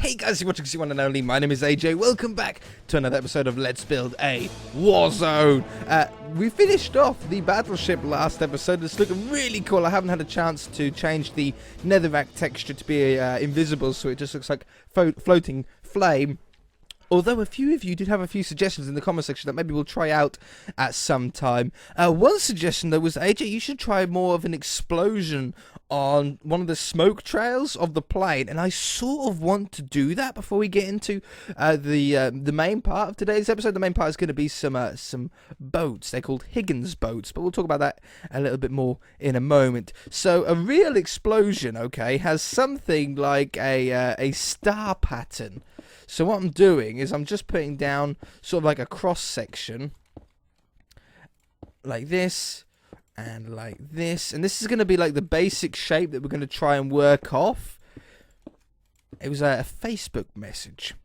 Hey guys, you're watching C1 and Only. My name is AJ. Welcome back to another episode of Let's Build a Warzone. We finished off the battleship last episode. It's looking really cool. I haven't had a chance to change the netherrack texture to be invisible, so it just looks like floating flame. Although a few of you did have a few suggestions in the comment section that maybe we'll try out at some time. One suggestion though was, AJ, you should try more of an explosion on one of the smoke trails of the plane, and I sort of want to do that before we get into the main part of today's episode. The main part is going to be some boats. They're called Higgins boats, but we'll talk about that a little bit more in a moment. So a real explosion, okay, has something like a star pattern. So what I'm doing is I'm just putting down sort of like a cross section like this and like this, and this is going to be like the basic shape that we're going to try and work off. It was a Facebook message.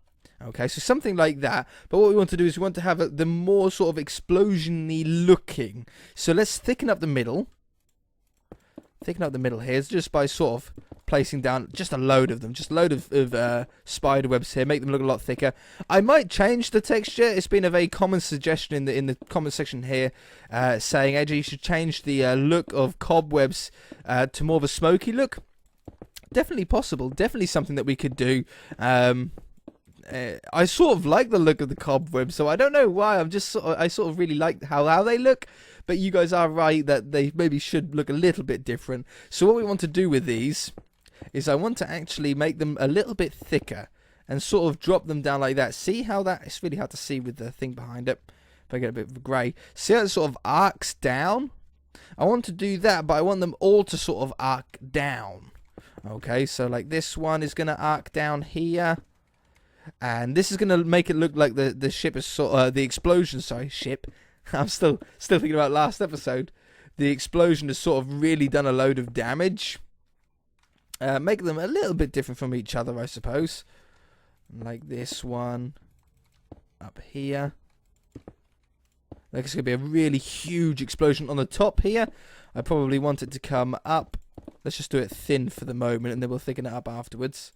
Okay, so something like that. But what we want to do is we want to have the more sort of explosion-y looking. So let's thicken up the middle. Thicken up the middle here just by sort of placing down just a load of them, just a load of spider webs here, make them look a lot thicker. I might change the texture. It's been a very common suggestion in the comment section here, saying, AJ, you should change the look of cobwebs to more of a smoky look. Definitely possible. Definitely something that we could do. I sort of like the look of the cobwebs, so I don't know why. I sort of really like how they look. But you guys are right that they maybe should look a little bit different. So what we want to do with these is I want to actually make them a little bit thicker and sort of drop them down like that. See how that, it's really hard to see with the thing behind it. If I get a bit of grey. See how it sort of arcs down? I want to do that, but I want them all to sort of arc down. Okay, so like this one is going to arc down here. And this is going to make it look like the ship is sort of, the explosion, sorry, ship. I'm still thinking about last episode. The explosion has sort of really done a load of damage. Make them a little bit different from each other, I suppose. Like this one up here. Like it's going to be a really huge explosion on the top here. I probably want it to come up. Let's just do it thin for the moment, and then we'll thicken it up afterwards.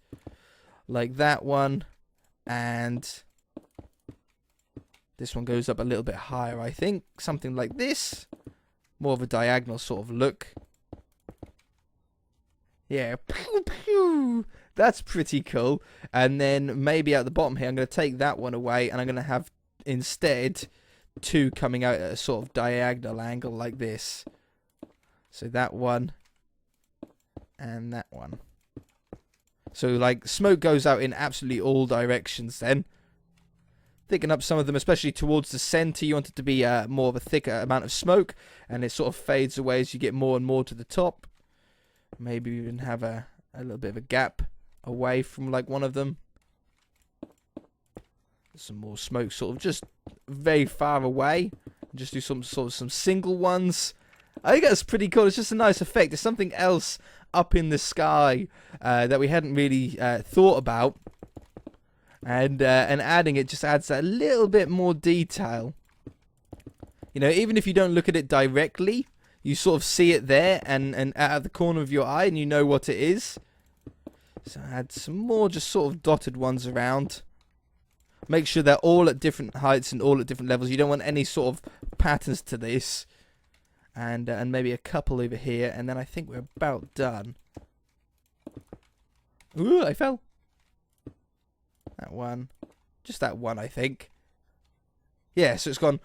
Like that one. And this one goes up a little bit higher, I think. Something like this. More of a diagonal sort of look. Yeah. Pew, pew. That's pretty cool. And then maybe at the bottom here, I'm going to take that one away. And I'm going to have, instead, two coming out at a sort of diagonal angle like this. So that one. And that one. So, like, smoke goes out in absolutely all directions then. Thicken up some of them, especially towards the center. You want it to be more of a thicker amount of smoke, and it sort of fades away as you get more and more to the top. Maybe even have a little bit of a gap away from like one of them. Some more smoke sort of just very far away. Just do some single ones. I think that's pretty cool. It's just a nice effect. There's something else up in the sky that we hadn't really thought about. And adding it just adds a little bit more detail. You know, even if you don't look at it directly, you sort of see it there and out of the corner of your eye, and you know what it is. So add some more just sort of dotted ones around. Make sure they're all at different heights and all at different levels. You don't want any sort of patterns to this. And maybe a couple over here, and then I think we're about done. Ooh, I fell. That one. Just that one, I think. Yeah, so it's gone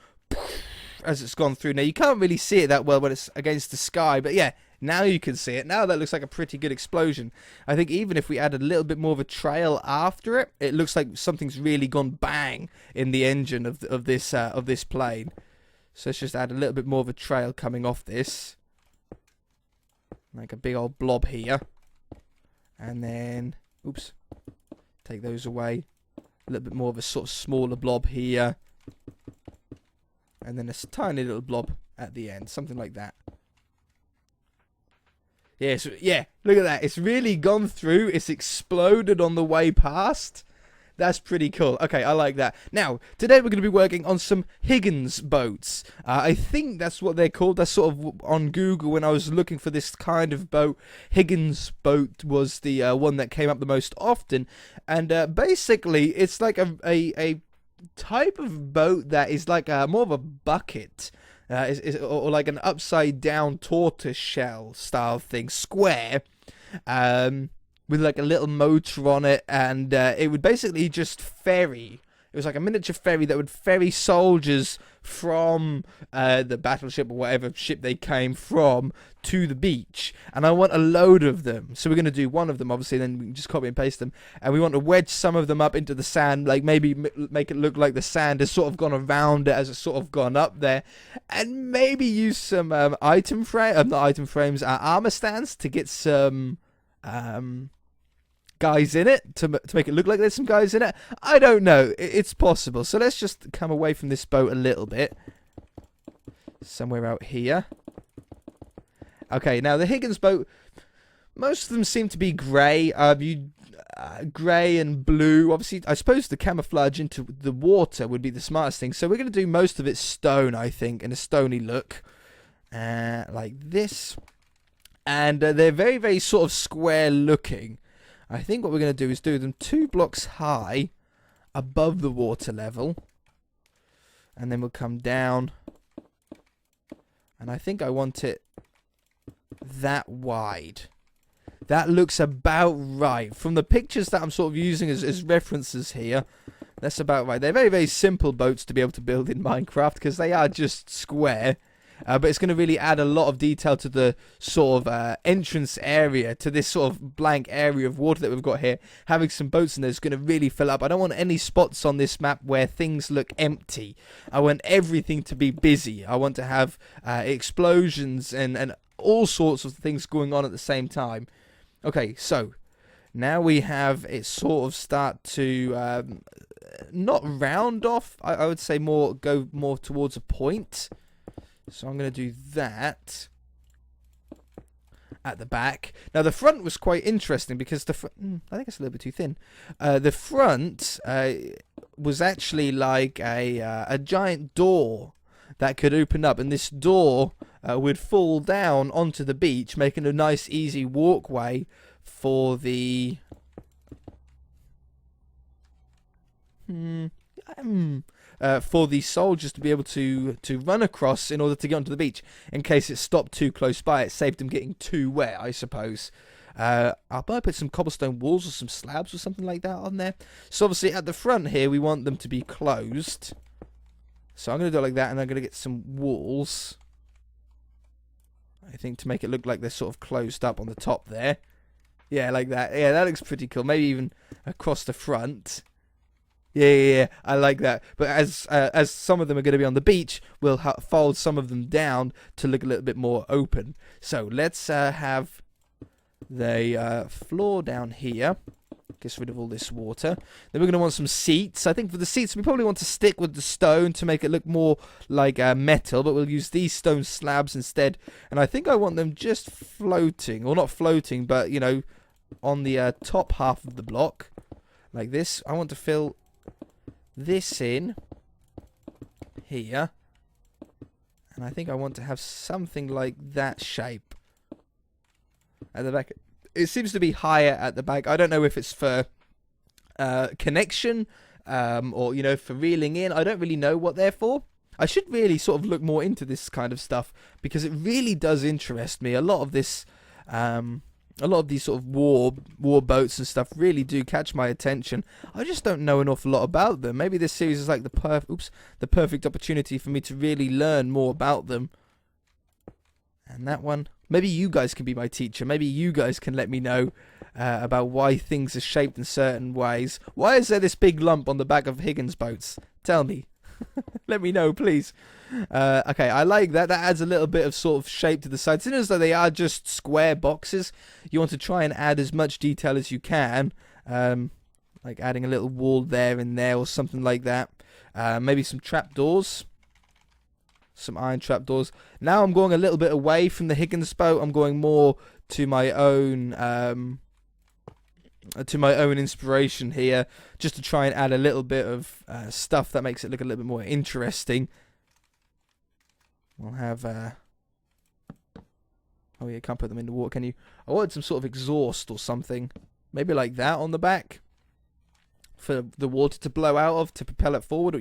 as it's gone through. Now, you can't really see it that well when it's against the sky, but yeah, now you can see it. Now that looks like a pretty good explosion. I think even if we add a little bit more of a trail after it, it looks like something's really gone bang in the engine of this plane. So let's just add a little bit more of a trail coming off this. Like a big old blob here. And then, oops, take those away. A little bit more of a sort of smaller blob here. And then a tiny little blob at the end. Something like that. Yeah, so, yeah, look at that. It's really gone through. It's exploded on the way past. That's pretty cool. Okay, I like that. Now, today we're going to be working on some Higgins boats. I think that's what they're called. That's sort of on Google when I was looking for this kind of boat. Higgins boat was the one that came up the most often. And basically, it's like a type of boat that is like more of a bucket. Or like an upside down tortoise shell style thing. Square. With like a little motor on it, and it would basically just ferry. It was like a miniature ferry that would ferry soldiers from the battleship or whatever ship they came from to the beach. And I want a load of them. So we're going to do one of them, obviously, then we can just copy and paste them. And we want to wedge some of them up into the sand, like maybe make it look like the sand has sort of gone around it as it's sort of gone up there. And maybe use some not item frames, armor stands to get some guys in it, to make it look like there's some guys in it. I don't know. It's possible. So let's just come away from this boat a little bit. Somewhere out here. Okay, now the Higgins boat, most of them seem to be grey. Grey and blue. Obviously, I suppose the camouflage into the water would be the smartest thing. So we're going to do most of it stone, I think, in a stony look. Like this. And they're very, very sort of square looking. I think what we're going to do is do them 2 blocks high above the water level. And then we'll come down. And I think I want it that wide. That looks about right. From the pictures that I'm sort of using as references here, that's about right. They're very, very simple boats to be able to build in Minecraft because they are just square. But it's going to really add a lot of detail to the sort of entrance area, to this sort of blank area of water that we've got here. Having some boats in there is going to really fill up. I don't want any spots on this map where things look empty. I want everything to be busy. I want to have explosions and all sorts of things going on at the same time. Okay, so now we have it sort of start to not round off. I would say go more towards a point. So I'm going to do that at the back. Now the front was quite interesting because I think it's a little bit too thin. The front was actually like a giant door that could open up, and this door would fall down onto the beach, making a nice easy walkway for the for the soldiers to be able to run across in order to get onto the beach. In case it stopped too close by, it saved them getting too wet, I suppose. I'll probably put some cobblestone walls or some slabs or something like that on there. So obviously at the front here, we want them to be closed. So I'm going to do it like that, and I'm going to get some walls, I think, to make it look like they're sort of closed up on the top there. Yeah, like that. Yeah, that looks pretty cool. Maybe even across the front. Yeah, I like that. But as some of them are going to be on the beach, we'll fold some of them down to look a little bit more open. So let's have the floor down here. Gets rid of all this water. Then we're going to want some seats. I think for the seats, we probably want to stick with the stone to make it look more like metal, but we'll use these stone slabs instead. And I think I want them just floating, or not floating, but, you know, on the top half of the block, like this. I want to fill this in here, and I think I want to have something like that shape at the back. It seems to be higher at the back. I don't know if it's for connection or, you know, for reeling in. I don't really know what they're for. I should really sort of look more into this kind of stuff because it really does interest me. A lot of this a lot of these sort of war boats and stuff really do catch my attention. I just don't know an awful lot about them. Maybe this series is like the perfect opportunity for me to really learn more about them. And that one, maybe you guys can be my teacher. Maybe you guys can let me know about why things are shaped in certain ways. Why is there this big lump on the back of Higgins boats? Tell me. Let me know, please. Okay, I like that. That adds a little bit of sort of shape to the sides. As though they are just square boxes, you want to try and add as much detail as you can. Like adding a little wall there and there or something like that. Maybe some trapdoors. Some iron trapdoors. Now I'm going a little bit away from the Higgins boat. I'm going more to my own to my own inspiration here, just to try and add a little bit of stuff that makes it look a little bit more interesting. We'll have oh yeah, can't put them in the water, can you? I wanted some sort of exhaust or something, maybe like that on the back for the water to blow out of to propel it forward.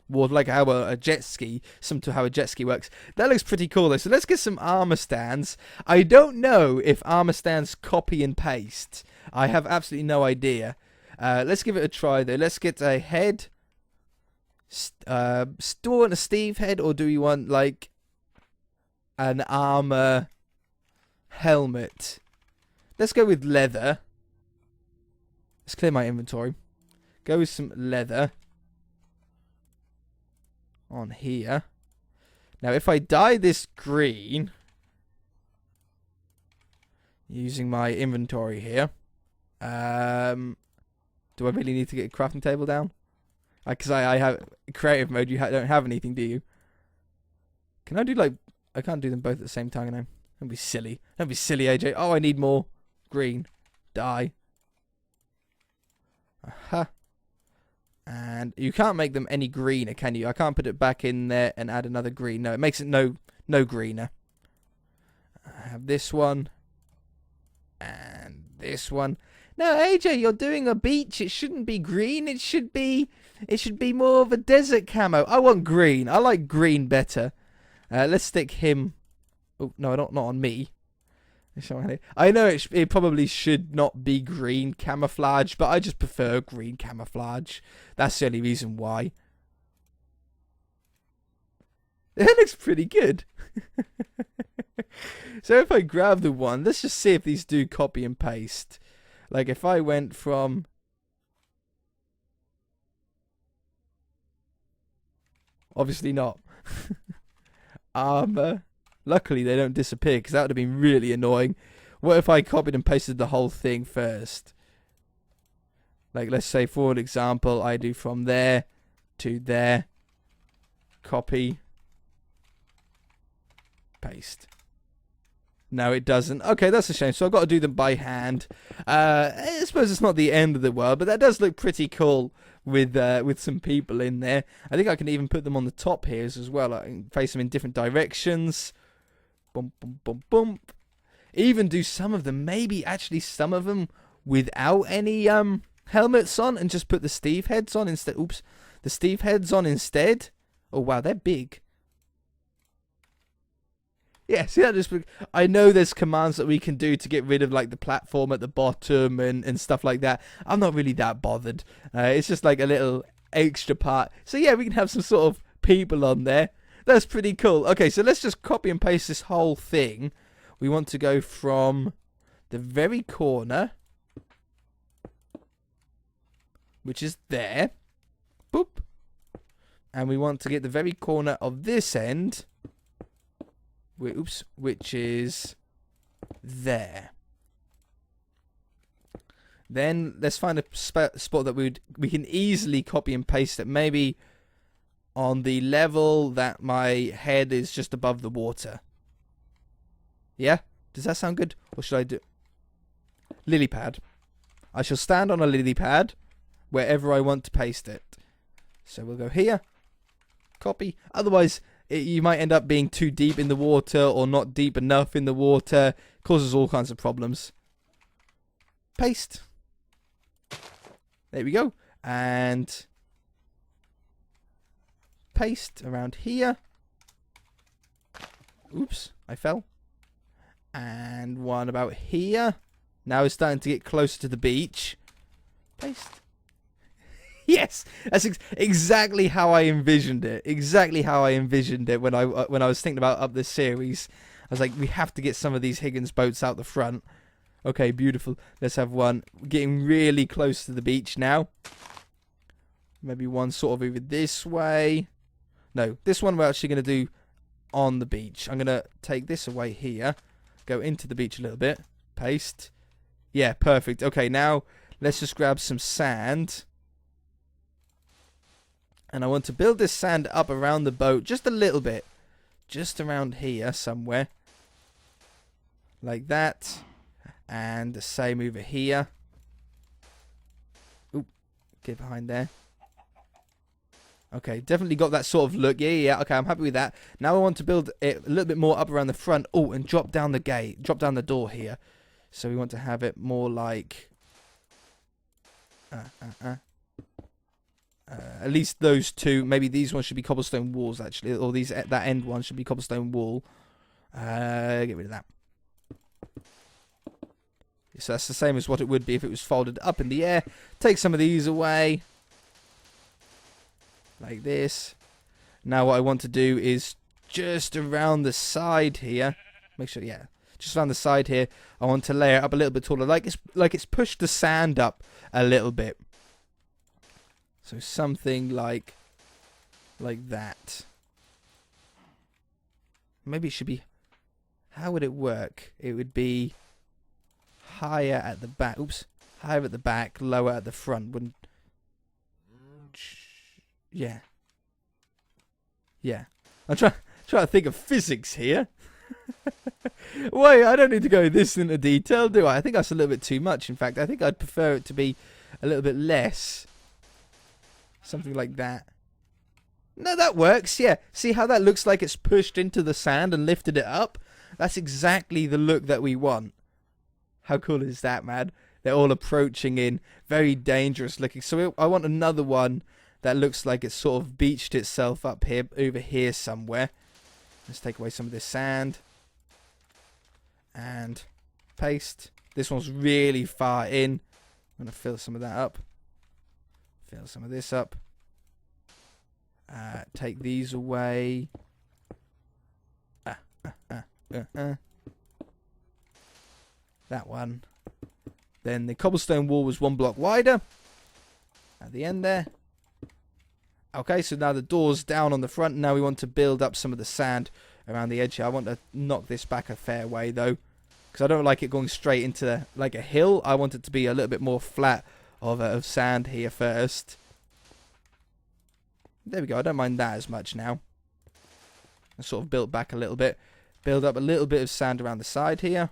Water, like how a jet ski, similar to how a jet ski works. That looks pretty cool though. So let's get some armor stands. I don't know if armor stands copy and paste. I have absolutely no idea. Let's give it a try though. Let's get a head. Still want a Steve head, or do we want like an armor helmet? Let's go with leather. Let's clear my inventory. Go with some leather on here. Now if I dye this green using my inventory here, do I really need to get a crafting table down? Because I have creative mode. You don't have anything, do you? Can I do like, I can't do them both at the same time, can I? Don't be silly. Don't be silly, AJ. Oh, I need more green dye. Aha. And you can't make them any greener, can you? I can't put it back in there and add another green. No, it makes it no greener. I have this one. And this one. No, AJ, you're doing a beach. It shouldn't be green. It should be more of a desert camo. I want green. I like green better. Let's stick him. Oh, no, not on me. I know it probably should not be green camouflage, but I just prefer green camouflage. That's the only reason why. That looks pretty good. So if I grab the one, let's just see if these do copy and paste. Like if I went from... Obviously not. Armor. Luckily they don't disappear, because that would have been really annoying. What if I copied and pasted the whole thing first? Like let's say for an example, I do from there to there. Copy. Paste. No, it doesn't. Okay, that's a shame. So I've got to do them by hand. I suppose it's not the end of the world, but that does look pretty cool with some people in there. I think I can even put them on the top here as well. I can face them in different directions. Bump, bump, bump, bump. Even do some of them, maybe actually some of them without any helmets on, and just put the Steve heads on instead. Oops, the Steve heads on instead. Oh wow, they're big. Yeah, see that just. I know there's commands that we can do to get rid of like the platform at the bottom and stuff like that. I'm not really that bothered. It's just like a little extra part. So yeah, we can have some sort of people on there. That's pretty cool. Okay, so let's just copy and paste this whole thing. We want to go from the very corner, which is there. Boop. And we want to get the very corner of this end. Oops, which is there. Then let's find a spot that we can easily copy and paste it. Maybe on the level that my head is just above the water. Yeah? Does that sound good? Or should I do... Lily pad. I shall stand on a lily pad wherever I want to paste it. So we'll go here. Copy. Otherwise, you might end up being too deep in the water or not deep enough in the water. Causes all kinds of problems. Paste. There we go. And... paste around here. Oops, I fell. And one about here. Now it's starting to get closer to the beach. Paste. Yes, that's exactly how I envisioned it. Exactly how I envisioned it when I was thinking about up this series. I was like, we have to get some of these Higgins boats out the front. Okay, beautiful. Let's have one getting really close to the beach now. Maybe one sort of over this way. No, this one we're actually going to do on the beach. I'm going to take this away here. Go into the beach a little bit. Paste. Yeah, perfect. Okay, now let's just grab some sand. And I want to build this sand up around the boat just a little bit. Just around here somewhere. Like that. And the same over here. Oop, get behind there. Okay, definitely got that sort of look. Yeah. Okay, I'm happy with that. Now I want to build it a little bit more up around the front. Oh, and drop down the gate. Drop down the door here. So we want to have it more like... at least those two. Maybe these ones should be cobblestone walls, actually. Or that end one should be cobblestone wall. Get rid of that. So that's the same as what it would be if it was folded up in the air. Take some of these away. Like this. Now what I want to do is just around the side here. Make sure, yeah. Just around the side here. I want to layer it up a little bit taller. Like it's pushed the sand up a little bit. So something like that. Maybe it should be... How would it work? It would be higher at the back. Oops. Higher at the back, lower at the front. Wouldn't... Yeah. Yeah. I'm trying to think of physics here. Wait, I don't need to go this into detail, do I? I think that's a little bit too much, in fact. I think I'd prefer it to be a little bit less. Something like that. No, that works, yeah. See how that looks like it's pushed into the sand and lifted it up? That's exactly the look that we want. How cool is that, man? They're all approaching in. Very dangerous looking. So I want another one that looks like it's sort of beached itself up here, over here somewhere. Let's take away some of this sand. And paste. This one's really far in. I'm going to fill some of that up. Fill some of this up. Take these away. That one. Then the cobblestone wall was 1 block wider. At the end there. Okay, so now the door's down on the front. Now we want to build up some of the sand around the edge here. I want to knock this back a fair way, though. Because I don't like it going straight into like a hill. I want it to be a little bit more flat of sand here first. There we go. I don't mind that as much now. I sort of built back a little bit. Build up a little bit of sand around the side here.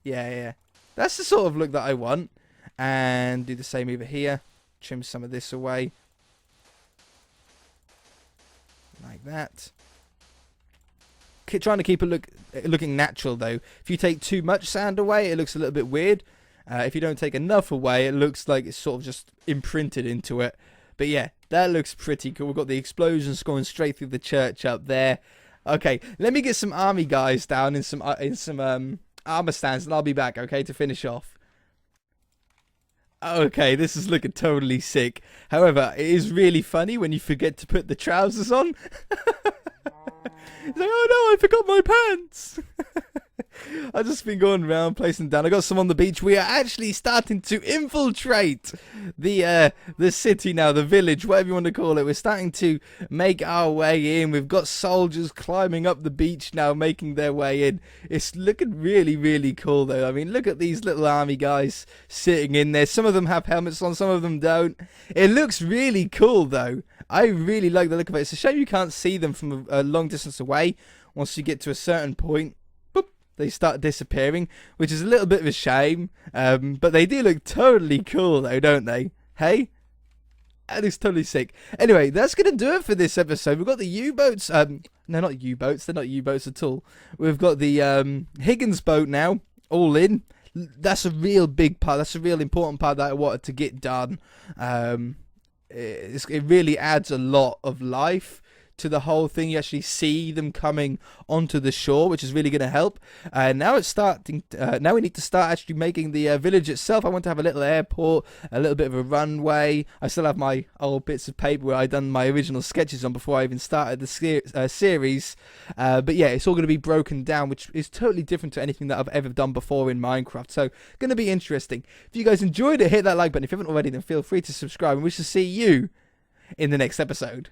Yeah. That's the sort of look that I want. And do the same over here. Trim some of this away. Like that. Trying to keep it looking natural, though. If you take too much sand away, it looks a little bit weird. If you don't take enough away, it looks like it's sort of just imprinted into it. But yeah, that looks pretty cool. We've got the explosions going straight through the church up there. Okay, let me get some army guys down in some armor stands, and I'll be back, okay, to finish off. Okay, this is looking totally sick. However, it is really funny when you forget to put the trousers on. It's like, oh no, I forgot my pants. I've just been going around placing down. I got some on the beach. We are actually starting to infiltrate the city now, the village, whatever you want to call it. We're starting to make our way in. We've got soldiers climbing up the beach now, making their way in. It's looking really, really cool, though. I mean, look at these little army guys sitting in there. Some of them have helmets on, some of them don't. It looks really cool, though. I really like the look of it. It's a shame you can't see them from a long distance away. Once you get to a certain point, boop, they start disappearing, which is a little bit of a shame. But they do look totally cool, though, don't they? Hey? That looks totally sick. Anyway, that's going to do it for this episode. We've got the U-boats. No, not U-boats. They're not U-boats at all. We've got the Higgins boat now, all in. That's a real big part. That's a real important part that I wanted to get done. It really adds a lot of life to the whole thing. You actually see them coming onto the shore, which is really going to help. Now it's starting. Now we need to start actually making the village itself. I want to have a little airport, a little bit of a runway. I still have my old bits of paper where I done my original sketches on before I even started the series. But yeah, it's all going to be broken down, which is totally different to anything that I've ever done before in Minecraft. So going to be interesting. If you guys enjoyed it, hit that like button. If you haven't already, then feel free to subscribe, and we shall see you in the next episode.